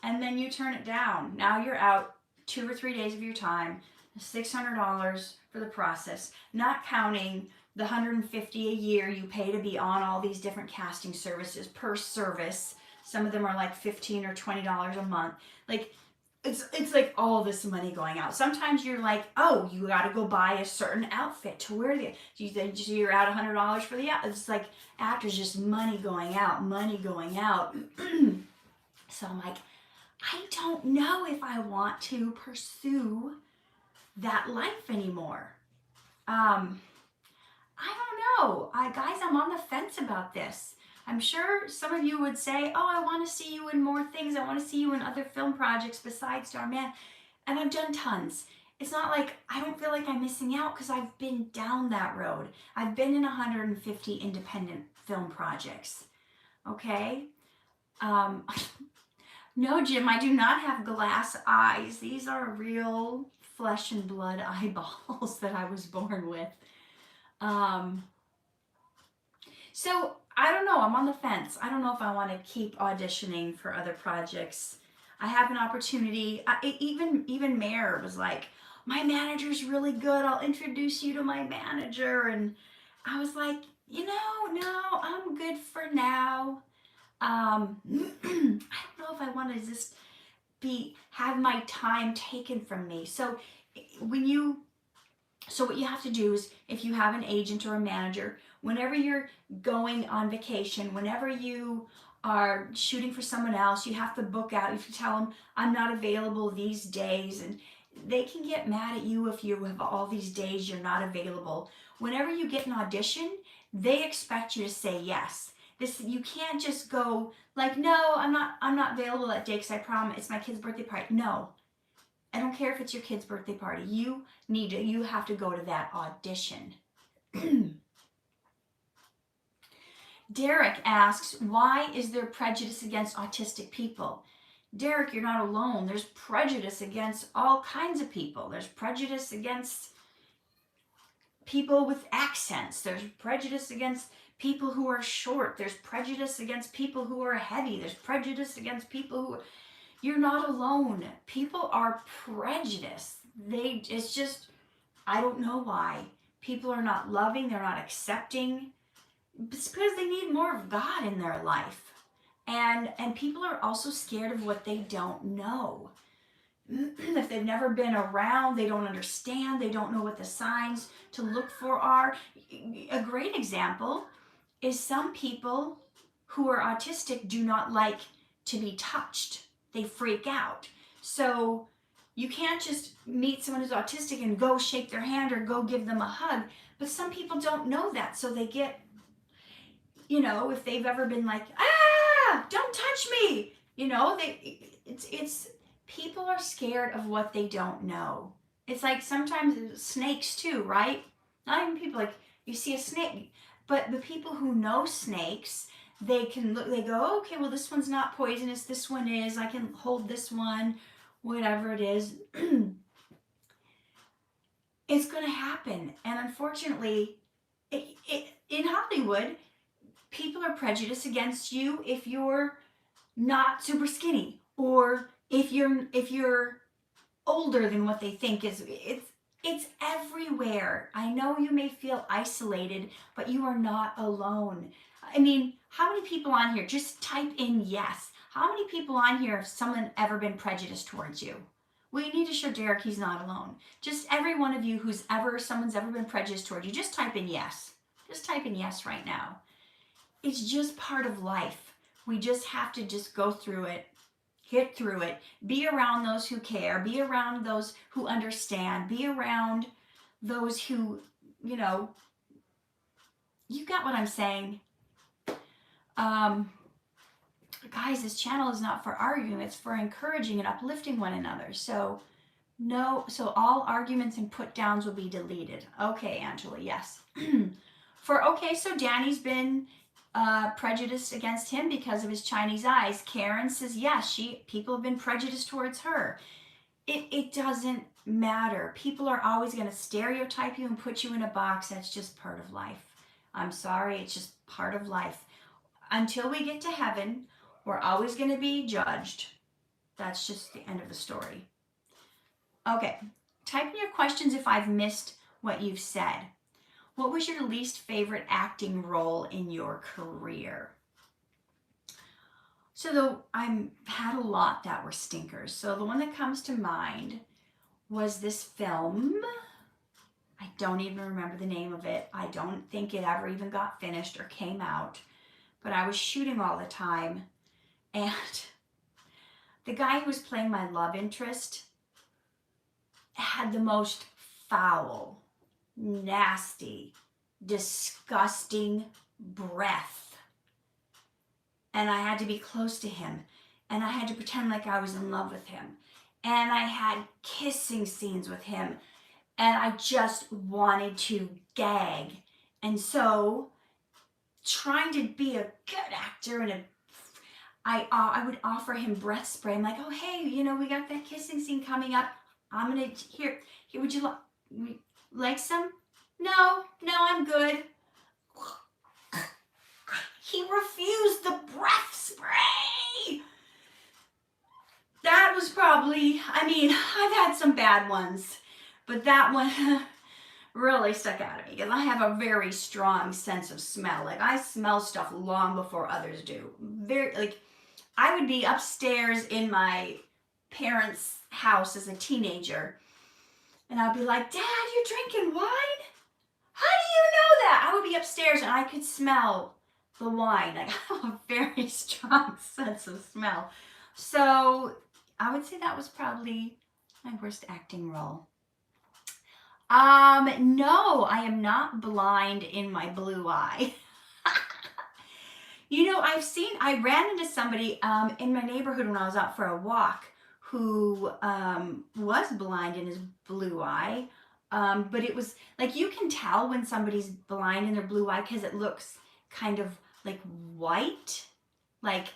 And then you turn it down. Now you're out 2 or 3 days of your time, $600 for the process, not counting the $150 a year you pay to be on all these different casting services per service. Some of them are like $15 or $20 a month. Like it's like all this money going out. Sometimes you're like, oh, you got to go buy a certain outfit to wear. You're out $100 for the outfit. It's like actors, just money going out. So I'm like, I don't know if I want to pursue that life anymore. I don't know. Guys, I'm on the fence about this. I'm sure some of you would say, oh, I want to see you in more things. I want to see you in other film projects besides Dhar Mann. And I've done tons. It's not like I don't feel like I'm missing out because I've been down that road. I've been in 150 independent film projects. Okay? No, Jim, I do not have glass eyes. These are real flesh and blood eyeballs that I was born with. So I don't know. I'm on the fence. I don't know if I want to keep auditioning for other projects. I have an opportunity. Even Mayor was like, my manager's really good. I'll introduce you to my manager. And I was like, no, I'm good for now. I don't know if I want to just have my time taken from me. So what you have to do is, if you have an agent or a manager, whenever you're going on vacation, whenever you are shooting for someone else, you have to book out. If you tell them, I'm not available these days, and they can get mad at you if you have all these days you're not available. Whenever you get an audition, they expect you to say yes. You can't just go like, no, I'm not available that day because I promise it's my kid's birthday party. No. I don't care if it's your kid's birthday party. You have to go to that audition. Derek asks, why is there prejudice against autistic people? Derek, you're not alone. There's prejudice against all kinds of people. There's prejudice against people with accents. There's prejudice against people who are short. There's prejudice against people who are heavy. There's prejudice against people who... You're not alone. People are prejudiced. I don't know why. People are not loving, they're not accepting. It's because they need more of God in their life. And people are also scared of what they don't know. If they've never been around, they don't understand, they don't know what the signs to look for are. A great example is some people who are autistic do not like to be touched. They freak out. So you can't just meet someone who's autistic and go shake their hand or go give them a hug. But some people don't know that. So they get, you know, if they've ever been like, ah, don't touch me. You know, it's people are scared of what they don't know. It's like sometimes snakes too, right? Not even people, like you see a snake, but the people who know snakes, they can look, they go, okay, well, this one's not poisonous, this one is, I can hold this one, whatever it is. It's going to happen. And unfortunately, in Hollywood, people are prejudiced against you if you're not super skinny, or if you're older than what they think is. It's everywhere. I know you may feel isolated, but you are not alone. I mean, how many people on here, just type in yes. How many people on here have someone ever been prejudiced towards you? We need to show Derek he's not alone. Just every one of you someone's ever been prejudiced towards you, just type in yes. Just type in yes right now. It's just part of life. We just have to just go through it, get through it, be around those who care, be around those who understand, be around those who, you know, you got what I'm saying. Guys, this channel is not for arguing, it's for encouraging and uplifting one another. So all arguments and put downs will be deleted. Okay, Angela, yes. So Danny's been prejudiced against him because of his Chinese eyes. Karen says yes, people have been prejudiced towards her. It doesn't matter. People are always going to stereotype you and put you in a box. That's just part of life. I'm sorry, it's just part of life. Until we get to heaven, we're always going to be judged. That's just the end of the story. Okay, type in your questions if I've missed what you've said. What was your least favorite acting role in your career? So I've had a lot that were stinkers. So the one that comes to mind was this film. I don't even remember the name of it. I don't think it ever even got finished or came out. But I was shooting all the time. And the guy who was playing my love interest had the most foul, nasty, disgusting breath. And I had to be close to him. And I had to pretend like I was in love with him. And I had kissing scenes with him. And I just wanted to gag. And so, trying to be a good actor and I would offer him breath spray. I'm like, oh, hey, you know, we got that kissing scene coming up. I'm going to, here, would you like some? No, I'm good. He refused the breath spray. That was probably, I mean, I've had some bad ones, but that one really stuck out at me because I have a very strong sense of smell. Like, I smell stuff long before others do. I would be upstairs in my parents' house as a teenager, and I'd be like, Dad, you're drinking wine? How do you know that? I would be upstairs and I could smell the wine. Like, I have a very strong sense of smell. So I would say that was probably my worst acting role. No, I am not blind in my blue eye. You know, I ran into somebody in my neighborhood when I was out for a walk who was blind in his blue eye. But it was like, you can tell when somebody's blind in their blue eye because it looks kind of like white. Like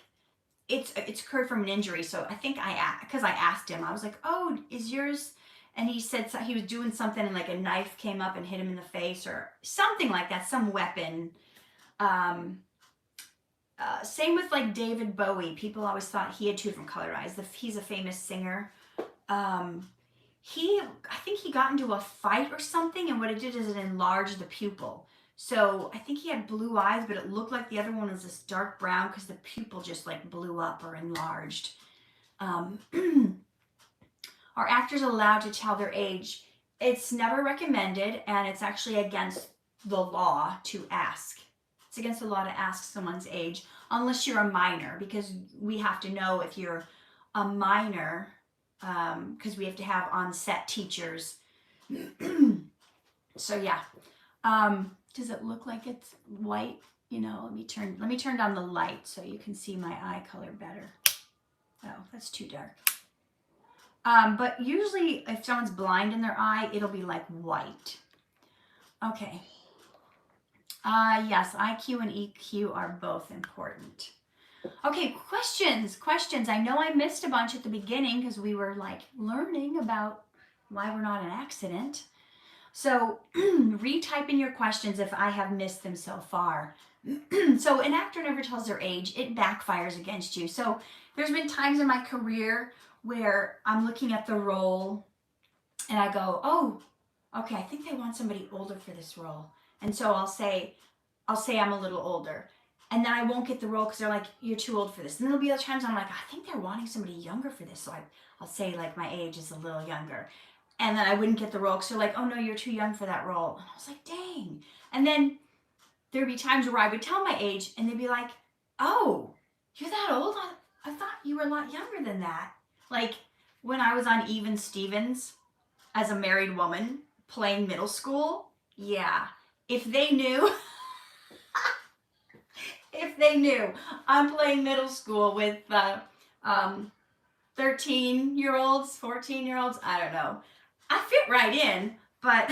it's occurred from an injury. So I think because I asked him, I was like, oh, is yours? And he said he was doing something and like a knife came up and hit him in the face or something like that, some weapon. Same with like David Bowie. People always thought he had two different color eyes. He's a famous singer. I think he got into a fight or something, and what it did is it enlarged the pupil. So I think he had blue eyes, but it looked like the other one was this dark brown because the pupil just like blew up or enlarged. Are actors allowed to tell their age? It's never recommended, and it's actually against the law to ask. It's against the law to ask someone's age unless you're a minor, because we have to know if you're a minor, because we have to have on-set teachers. So yeah. Does it look like it's white? You know, let me turn down the light so you can see my eye color better. Oh, that's too dark. But usually if someone's blind in their eye, it'll be like white. Okay. Yes, IQ and EQ are both important. Okay, questions. I know I missed a bunch at the beginning because we were like learning about why we're not an accident. So retype in your questions if I have missed them so far. So an actor never tells their age. It backfires against you. So there's been times in my career where I'm looking at the role and I go, oh, okay, I think they want somebody older for this role. And so I'll say I'm a little older. And then I won't get the role because they're like, you're too old for this. And then there'll be other times I'm like, I think they're wanting somebody younger for this. So I'll say like my age is a little younger. And then I wouldn't get the role because they're like, oh no, you're too young for that role. And I was like, dang. And then there'd be times where I would tell my age and they'd be like, oh, you're that old? I thought you were a lot younger than that. Like when I was on Even Stevens as a married woman playing middle school, yeah. If they knew, I'm playing middle school with 13-year-olds, 14-year-olds, I don't know. I fit right in, but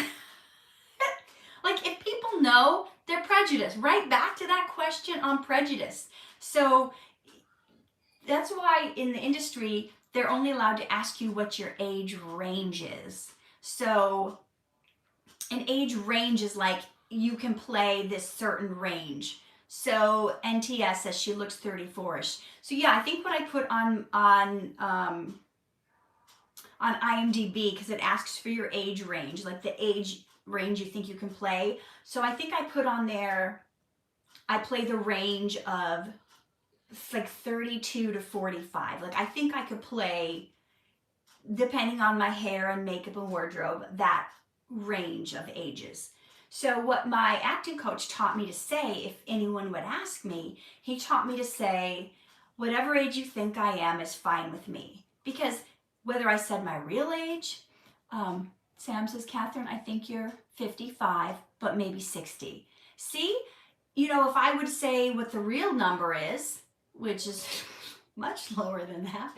like if people know, they're prejudiced. Right back to that question on prejudice. So that's why in the industry, they're only allowed to ask you what your age range is. So an age range is like you can play this certain range. So NTS says she looks 34-ish. So yeah, I think what I put on IMDb, because it asks for your age range, like the age range you think you can play. So I think I put on there, I play the range of like 32 to 45. Like I think I could play, depending on my hair and makeup and wardrobe, that range of ages. So what my acting coach taught me to say, if anyone would ask me, he taught me to say, whatever age you think I am is fine with me. Because whether I said my real age, Sam says, Katherine, I think you're 55, but maybe 60. See, you know, if I would say what the real number is, which is much lower than that,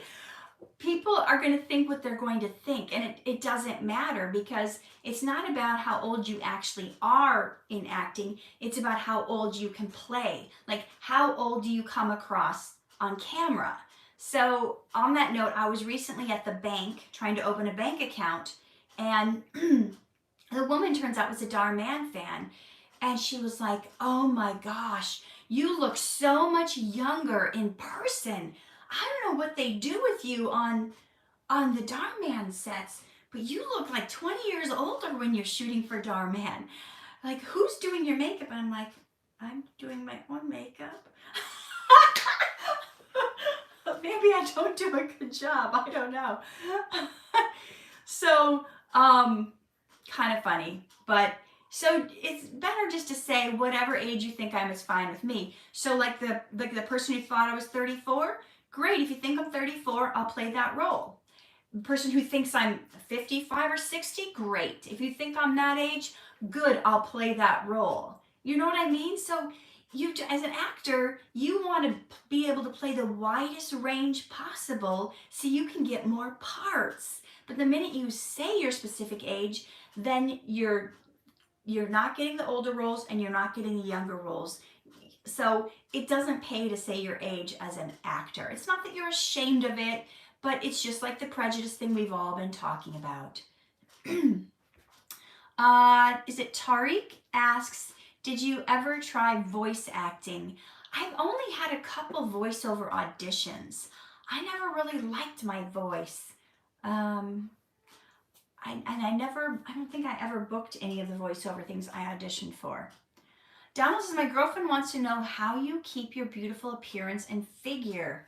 people are going to think what they're going to think. And it doesn't matter, because it's not about how old you actually are in acting. It's about how old you can play. Like, how old do you come across on camera? So on that note, I was recently at the bank trying to open a bank account, and the woman, turns out, was a Dhar Mann fan. And she was like, oh my gosh, you look so much younger in person. I don't know what they do with you on the Dhar Mann sets, but you look like 20 years older when you're shooting for Dhar Mann. Like, who's doing your makeup? And I'm like, I'm doing my own makeup. Maybe I don't do a good job. I don't know. So, kind of funny, but so it's better just to say whatever age you think I am is fine with me. So like the person who thought I was 34, great. If you think I'm 34, I'll play that role. The person who thinks I'm 55 or 60, great. If you think I'm that age, good, I'll play that role. You know what I mean? So you, as an actor, you want to be able to play the widest range possible so you can get more parts. But the minute you say your specific age, then you're not getting the older roles and you're not getting the younger roles. So it doesn't pay to say your age as an actor. It's not that you're ashamed of it, but it's just like the prejudice thing we've all been talking about. Is it Tariq asks, did you ever try voice acting? I've only had a couple voiceover auditions. I never really liked my voice. I don't think I ever booked any of the voiceover things I auditioned for. Donald says, my girlfriend wants to know how you keep your beautiful appearance and figure.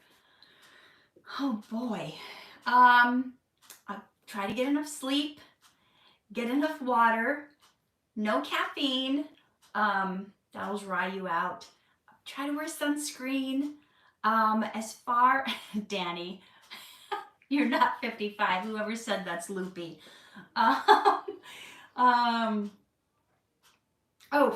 Oh boy. I try to get enough sleep, get enough water, no caffeine. That'll dry you out. Try to wear sunscreen. As far, Danny, you're not 55. Whoever said that's loopy. Oh,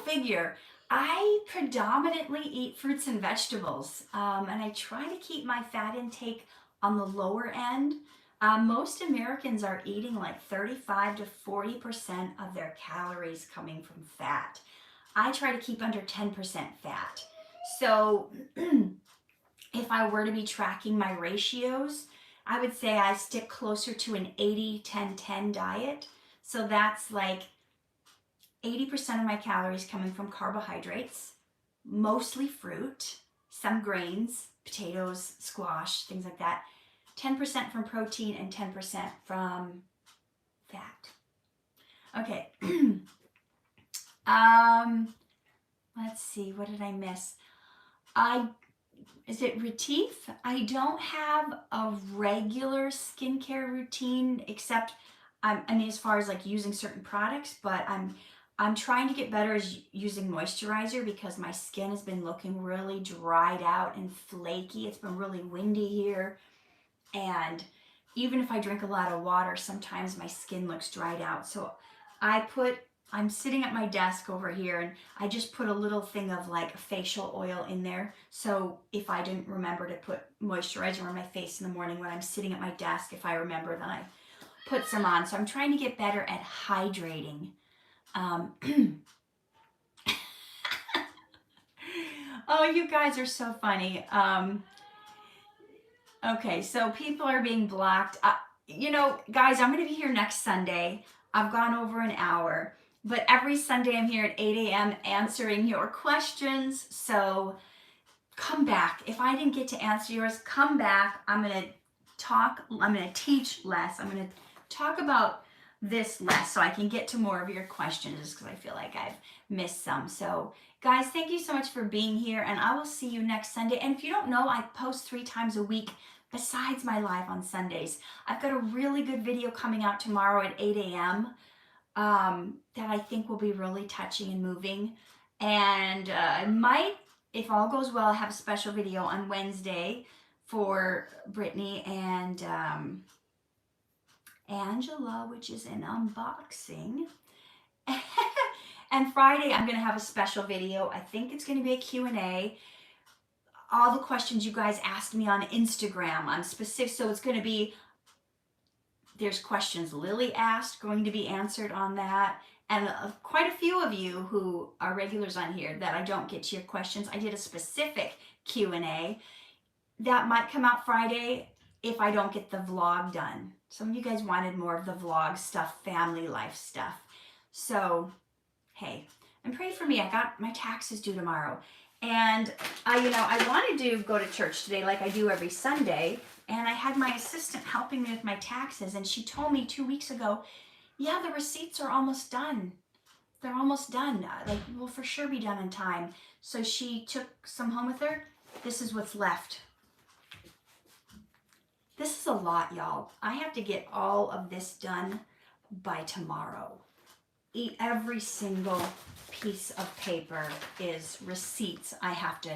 figure. I predominantly eat fruits and vegetables, and I try to keep my fat intake on the lower end. Most Americans are eating like 35 to 40% of their calories coming from fat. I try to keep under 10% fat. So if I were to be tracking my ratios, I would say I stick closer to an 80-10-10 diet. So that's like 80% of my calories coming from carbohydrates, mostly fruit, some grains, potatoes, squash, things like that. 10% from protein and 10% from fat. Okay. Let's see, what did I miss? Is it Retief? I don't have a regular skincare routine except, as far as like using certain products, but I'm trying to get better as using moisturizer because my skin has been looking really dried out and flaky. It's been really windy here. And even if I drink a lot of water, sometimes my skin looks dried out. So I'm sitting at my desk over here and I just put a little thing of like facial oil in there. So if I didn't remember to put moisturizer on my face in the morning when I'm sitting at my desk, if I remember, then I put some on. So I'm trying to get better at hydrating. Oh, you guys are so funny. Okay, so people are being blocked. Guys, I'm going to be here next Sunday. I've gone over an hour. But every Sunday I'm here at 8 a.m. answering your questions. So come back. If I didn't get to answer yours, come back. I'm going to teach less. I'm going to talk about this less so I can get to more of your questions because I feel like I've missed some. So guys, thank you so much for being here and I will see you next Sunday. And if you don't know, I post 3 times a week besides my live on Sundays. I've got a really good video coming out tomorrow at 8 a.m. That I think will be really touching and moving. And I might, if all goes well, have a special video on Wednesday for Brittany and Angela, which is an unboxing. And Friday, I'm going to have a special video. I think it's going to be a Q&A. All the questions you guys asked me on Instagram on specific, so it's going to be, there's questions Lily asked going to be answered on that. And quite a few of you who are regulars on here that I don't get to your questions. I did a specific Q&A that might come out Friday if I don't get the vlog done. Some of you guys wanted more of the vlog stuff, family life stuff. So, hey, and pray for me. I got my taxes due tomorrow. And I wanted to go to church today like I do every Sunday. And I had my assistant helping me with my taxes. And she told me 2 weeks ago, yeah, the receipts are almost done. They're almost done. Like, we'll for sure be done in time. So she took some home with her. This is what's left. This is a lot, y'all. I have to get all of this done by tomorrow. Every single piece of paper is receipts I have to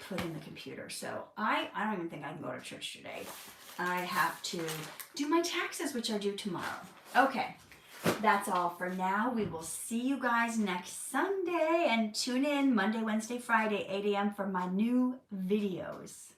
put in the computer. So I don't even think I can go to church today. I have to do my taxes, which are due tomorrow. Okay, that's all for now. We will see you guys next Sunday and tune in Monday, Wednesday, Friday, 8 a.m. for my new videos.